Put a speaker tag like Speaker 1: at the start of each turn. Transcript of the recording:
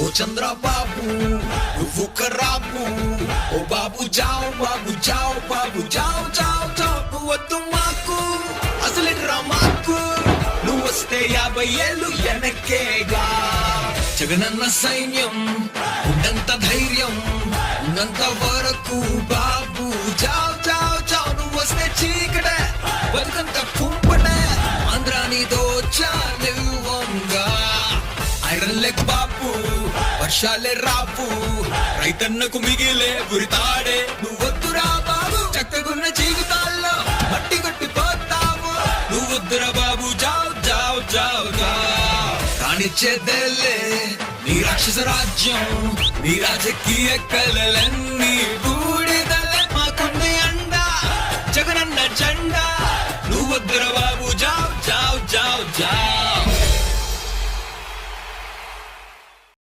Speaker 1: ఓ చంద్రబాబు నువ్వు కరాబు, ఓ బాబు జావ్ బాబు జావ్ బాబు జావ్ జావ్ జావ్. నువ్వొద్దు మాకు అసలు మాకు, నువ్వు వస్తే 50 ఏళ్ళు వెనక్కేగా. జగనన్న సైన్యం ఉన్నంత ధైర్యం ఉన్నంత వరకు బాబు జావ్ జావ్ జావ్. నువ్వు వస్తే చీకటే బతుకంత కుంపటే, ఆంధ్రాని దోచాలివ్వంగా. ఐరన్ లెగ్ బాబు వర్షాలే రాపు, రైతన్నకు మిగిలే ఉరితాడే. నువ్వొద్దురా బాబు చక్కగున్న జీవితాల్లో మట్టి కొట్టిపోతావు. నువ్వొద్దురా బాబు జావ్ జావ్ జావ్ జావ్. కానిచ్చేదేలే నీ రాక్షస రాజ్యం, నీ రాజకీయ కలలన్నీ బూడిదలే. మాకుంది అండా జగనన్న జెండా. నువ్వొద్దురా బాబు